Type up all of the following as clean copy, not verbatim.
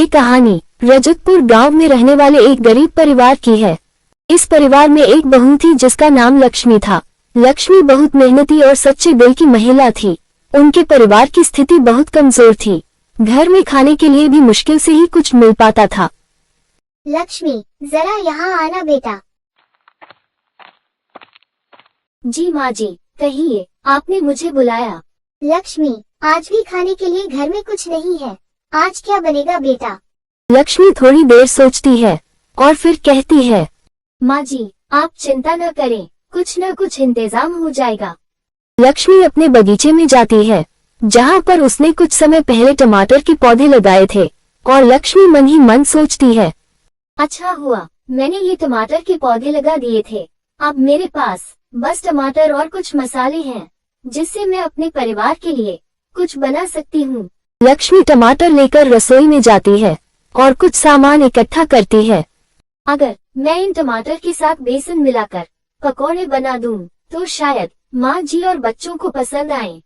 कहानी रजतपुर गांव में रहने वाले एक गरीब परिवार की है। इस परिवार में एक बहू थी जिसका नाम लक्ष्मी था। लक्ष्मी बहुत मेहनती और सच्चे दिल की महिला थी। उनके परिवार की स्थिति बहुत कमजोर थी। घर में खाने के लिए भी मुश्किल से ही कुछ मिल पाता था। लक्ष्मी, जरा यहाँ आना बेटा। जी माँ जी, कहिए, आपने मुझे बुलाया। लक्ष्मी, आज भी खाने के लिए घर में कुछ नहीं है। आज क्या बनेगा बेटा? लक्ष्मी थोड़ी देर सोचती है और फिर कहती है, माँ जी, आप चिंता न करें, कुछ न कुछ इंतजाम हो जाएगा। लक्ष्मी अपने बगीचे में जाती है, जहाँ पर उसने कुछ समय पहले टमाटर के पौधे लगाए थे, और लक्ष्मी मन ही मन सोचती है, अच्छा हुआ मैंने ये टमाटर के पौधे लगा दिए थे। अब मेरे पास बस टमाटर और कुछ मसाले हैं, जिससे मैं अपने परिवार के लिए कुछ बना सकती हूँ। लक्ष्मी टमाटर लेकर रसोई में जाती है और कुछ सामान इकट्ठा करती है। अगर मैं इन टमाटर के साथ बेसन मिलाकर पकौड़े बना दूं, तो शायद माँ जी और बच्चों को पसंद आए।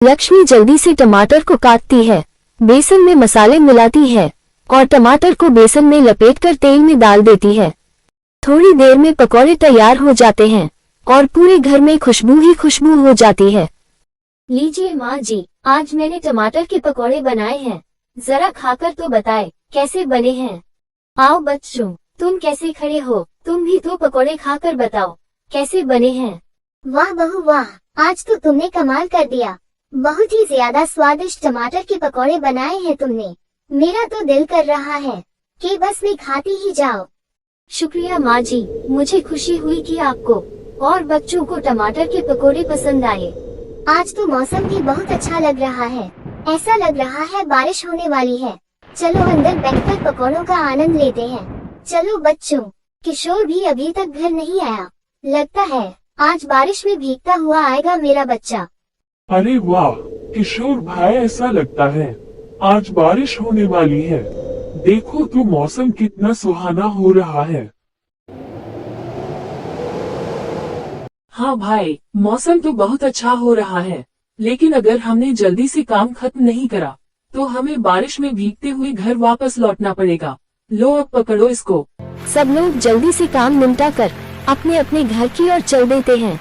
लक्ष्मी जल्दी से टमाटर को काटती है, बेसन में मसाले मिलाती है और टमाटर को बेसन में लपेटकर तेल में डाल देती है। थोड़ी देर में पकौड़े तैयार हो जाते हैं और पूरे घर में खुशबू ही खुशबू हो जाती है। लीजिए माँ जी, आज मैंने टमाटर के पकौड़े बनाए हैं, जरा खाकर तो बताए कैसे बने हैं। आओ बच्चों, तुम कैसे खड़े हो, तुम भी तो पकौड़े खाकर बताओ कैसे बने हैं। वाह बहू वाह, आज तो तुमने कमाल कर दिया। बहुत ही ज्यादा स्वादिष्ट टमाटर के पकौड़े बनाए हैं तुमने। मेरा तो दिल कर रहा है कि बस मैं खाती ही जाओ। शुक्रिया माँ जी, मुझे खुशी हुई कि आपको और बच्चों को टमाटर के पकौड़े पसंद आए। आज तो मौसम भी बहुत अच्छा लग रहा है, ऐसा लग रहा है बारिश होने वाली है। चलो अंदर बैठकर पकौड़ों का आनंद लेते हैं। चलो बच्चों, किशोर भी अभी तक घर नहीं आया। लगता है आज बारिश में भीगता हुआ आएगा मेरा बच्चा। अरे वाह किशोर भाई, ऐसा लगता है आज बारिश होने वाली है। देखो तो मौसम कितना सुहाना हो रहा है। हाँ भाई, मौसम तो बहुत अच्छा हो रहा है, लेकिन अगर हमने जल्दी से काम खत्म नहीं करा तो हमें बारिश में भीगते हुए घर वापस लौटना पड़ेगा। लो अब पकड़ो इसको। सब लोग जल्दी से काम निपटा कर अपने अपने घर की ओर चल देते हैं।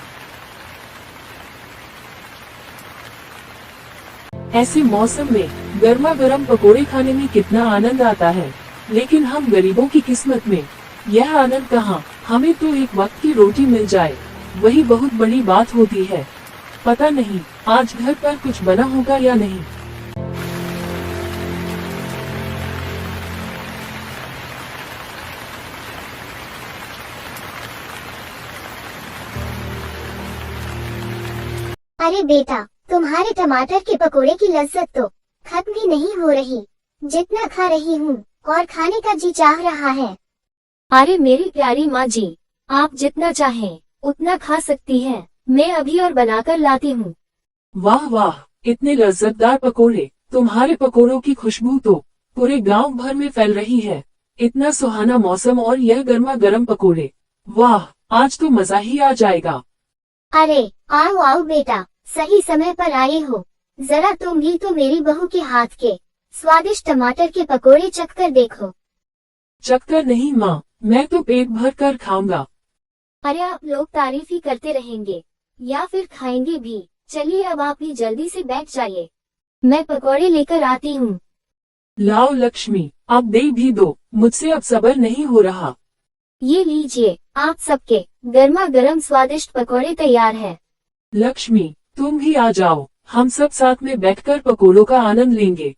ऐसे मौसम में गर्मा गर्म पकोड़े खाने में कितना आनंद आता है, लेकिन हम गरीबों की किस्मत में यह आनंद कहाँ। हमें तो एक वक्त की रोटी मिल जाए, वही बहुत बड़ी बात होती है। पता नहीं आज घर पर कुछ बना होगा या नहीं। अरे बेटा, तुम्हारे टमाटर के पकोड़े की लज्जत तो खत्म ही नहीं हो रही। जितना खा रही हूँ और खाने का जी चाह रहा है। अरे मेरी प्यारी माँ जी, आप जितना चाहें उतना खा सकती हैं। मैं अभी और बनाकर लाती हूँ। वाह वाह, इतने लज्जतदार पकोड़े। तुम्हारे पकोड़ों की खुशबू तो पूरे गांव भर में फैल रही है। इतना सुहाना मौसम और यह गर्मा गर्म पकोड़े, वाह आज तो मजा ही आ जाएगा। अरे आओ आओ बेटा, सही समय पर आए हो। जरा तुम भी तो मेरी बहू के हाथ के स्वादिष्ट टमाटर के पकोड़े चखकर देखो। चखकर नहीं माँ, मैं तो पेट भर कर खाऊंगा। अरे आप लोग तारीफ ही करते रहेंगे या फिर खाएंगे भी। चलिए अब आप भी जल्दी से बैठ जाइए, मैं पकौड़े लेकर आती हूँ। लाओ लक्ष्मी, अब दे भी दो, मुझसे अब सब्र नहीं हो रहा। ये लीजिए, आप सबके गर्मा गर्म स्वादिष्ट पकौड़े तैयार है। लक्ष्मी तुम भी आ जाओ, हम सब साथ में बैठकर पकोड़ों का आनंद लेंगे।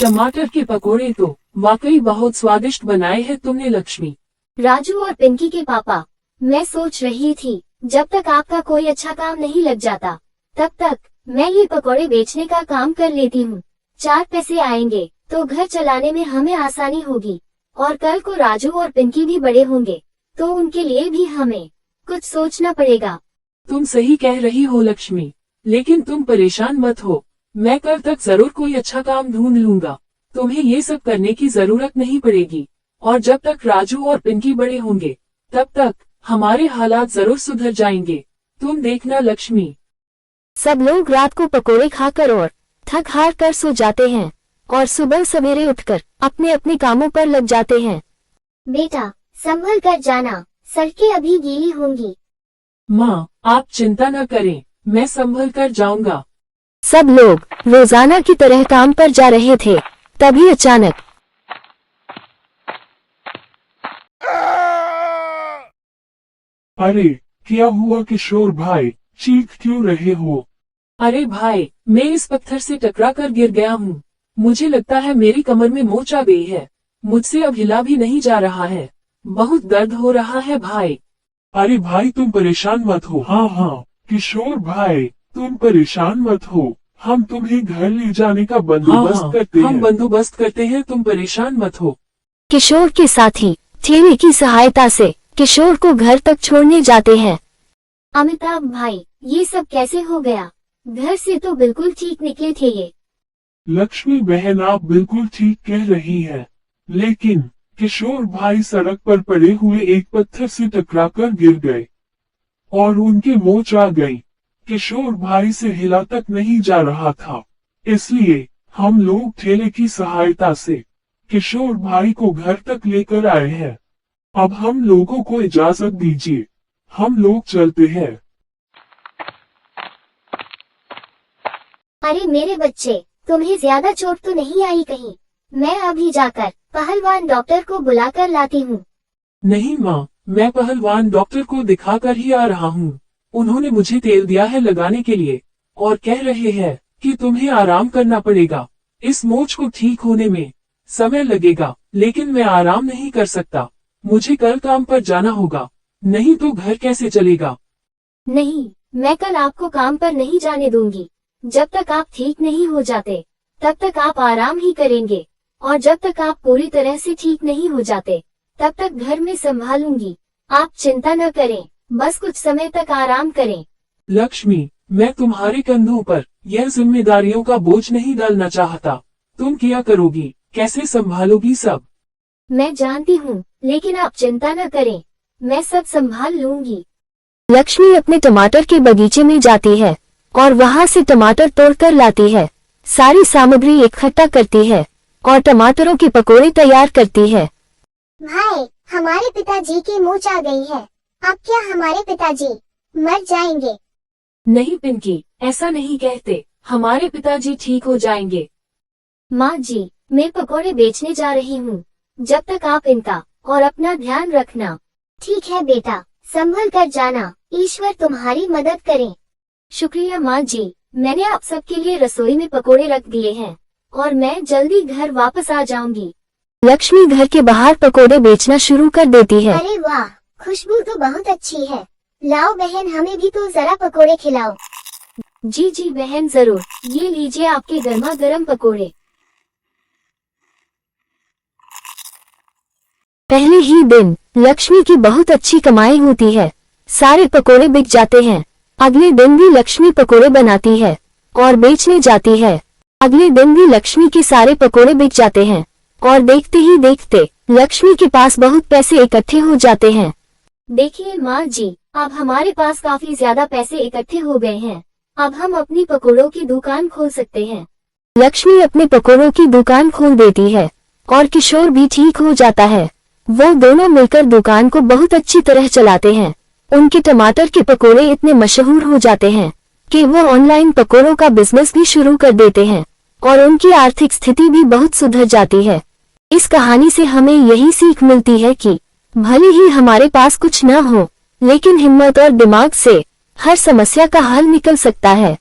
टमाटर के पकोड़े तो वाकई बहुत स्वादिष्ट बनाए हैं तुमने लक्ष्मी। राजू और पिंकी के पापा, मैं सोच रही थी जब तक आपका कोई अच्छा काम नहीं लग जाता तब तक मैं ये पकोड़े बेचने का काम कर लेती हूँ। 4 पैसे आएंगे तो घर चलाने में हमें आसानी होगी, और कल को राजू और पिंकी भी बड़े होंगे तो उनके लिए भी हमें कुछ सोचना पड़ेगा। तुम सही कह रही हो लक्ष्मी, लेकिन तुम परेशान मत हो, मैं कल तक जरूर कोई अच्छा काम ढूंढ लूंगा। तुम्हें ये सब करने की जरूरत नहीं पड़ेगी, और जब तक राजू और पिंकी बड़े होंगे तब तक हमारे हालात जरूर सुधर जाएंगे, तुम देखना लक्ष्मी। सब लोग रात को पकोड़े खाकर और थक हार कर सो जाते हैं और सुबह सवेरे उठकर अपने अपने कामों पर लग जाते हैं। बेटा संभल कर जाना, सड़कें अभी गीली होंगी। माँ आप चिंता न करें, मैं संभल कर जाऊंगा। सब लोग रोजाना की तरह काम पर जा रहे थे, तभी अचानक अरे क्या हुआ किशोर भाई, चीख क्यों रहे हो? अरे भाई, मैं इस पत्थर से टकरा कर गिर गया हूँ। मुझे लगता है मेरी कमर में मोच आ गई है। मुझसे अब हिला भी नहीं जा रहा है। बहुत दर्द हो रहा है भाई। अरे भाई तुम परेशान मत हो। हाँ किशोर भाई तुम परेशान मत हो, हम तुम्हें घर ले जाने का बंदोबस्त करते हैं। हम बंदोबस्त करते हैं, तुम परेशान मत हो। किशोर के साथी ठेले की सहायता से किशोर को घर तक छोड़ने जाते हैं। अमिताभ भाई ये सब कैसे हो गया? घर से तो बिल्कुल ठीक निकले थे ये। लक्ष्मी बहन आप बिल्कुल ठीक कह रही हैं, लेकिन किशोर भाई सड़क पर पड़े हुए एक पत्थर से टकराकर गिर गए और उनके मोच आ गई। किशोर भाई से हिला तक नहीं जा रहा था, इसलिए हम लोग ठेले की सहायता से किशोर भाई को घर तक लेकर आए हैं। अब हम लोगों को इजाजत दीजिए, हम लोग चलते हैं। अरे मेरे बच्चे, तुम्हें ज्यादा चोट तो नहीं आई कहीं? मैं अभी जाकर पहलवान डॉक्टर को बुलाकर लाती हूँ। नहीं माँ, मैं पहलवान डॉक्टर को दिखाकर ही आ रहा हूँ। उन्होंने मुझे तेल दिया है लगाने के लिए और कह रहे हैं कि तुम्हें आराम करना पड़ेगा। इस मोच को ठीक होने में समय लगेगा, लेकिन मैं आराम नहीं कर सकता। मुझे कल काम पर जाना होगा, नहीं तो घर कैसे चलेगा। नहीं, मैं कल आपको काम पर नहीं जाने दूंगी। जब तक आप ठीक नहीं हो जाते तब तक आप आराम ही करेंगे, और जब तक आप पूरी तरह से ठीक नहीं हो जाते तब तक घर में संभालूंगी। आप चिंता न करें, बस कुछ समय तक आराम करें। लक्ष्मी, मैं तुम्हारे कंधों पर यह जिम्मेदारियों का बोझ नहीं डालना चाहता। तुम क्या करोगी, कैसे संभालोगी सब? मैं जानती हूँ, लेकिन आप चिंता न करें, मैं सब संभाल लूंगी। लक्ष्मी अपने टमाटर के बगीचे में जाती है और वहाँ से टमाटर तोड़कर लाती है। सारी सामग्री इकट्ठा करती है और टमाटरों के पकोड़े तैयार करती है। भाई, हमारे पिताजी की मोच आ गई है। अब क्या हमारे पिताजी मर जाएंगे? नहीं पिंकी, ऐसा नहीं कहते, हमारे पिताजी ठीक हो जाएंगे। माँ जी, मैं पकोड़े बेचने जा रही हूँ, जब तक आप इनका और अपना ध्यान रखना। ठीक है बेटा, संभल कर जाना, ईश्वर तुम्हारी मदद करे। शुक्रिया माँ जी, मैंने आप सबके लिए रसोई में पकोड़े रख दिए हैं और मैं जल्दी घर वापस आ जाऊंगी। लक्ष्मी घर के बाहर पकोड़े बेचना शुरू कर देती है। अरे वाह, खुशबू तो बहुत अच्छी है। लाओ बहन, हमें भी तो जरा पकोड़े खिलाओ। जी जी बहन जरूर, ये लीजिए आपके गर्मा गर्म पकोड़े। पहले ही दिन लक्ष्मी की बहुत अच्छी कमाई होती है, सारे पकोड़े बिक जाते हैं। अगले दिन भी लक्ष्मी पकोड़े बनाती है और बेचने जाती है। अगले दिन भी लक्ष्मी के सारे पकोड़े बिक जाते हैं और देखते ही देखते लक्ष्मी के पास बहुत पैसे इकट्ठे हो जाते हैं। देखिए माँ जी, अब हमारे पास काफी ज्यादा पैसे इकट्ठे हो गए हैं। अब हम अपनी पकोड़ों की दुकान खोल सकते हैं। लक्ष्मी अपने पकोड़ों की दुकान खोल देती है और किशोर भी ठीक हो जाता है। वो दोनों मिलकर दुकान को बहुत अच्छी तरह चलाते हैं। उनके टमाटर के पकोड़े इतने मशहूर हो जाते हैं कि वो ऑनलाइन पकोड़ों का बिजनेस भी शुरू कर देते हैं और उनकी आर्थिक स्थिति भी बहुत सुधर जाती है। इस कहानी से हमें यही सीख मिलती है कि भले ही हमारे पास कुछ न हो, लेकिन हिम्मत और दिमाग से हर समस्या का हल निकल सकता है।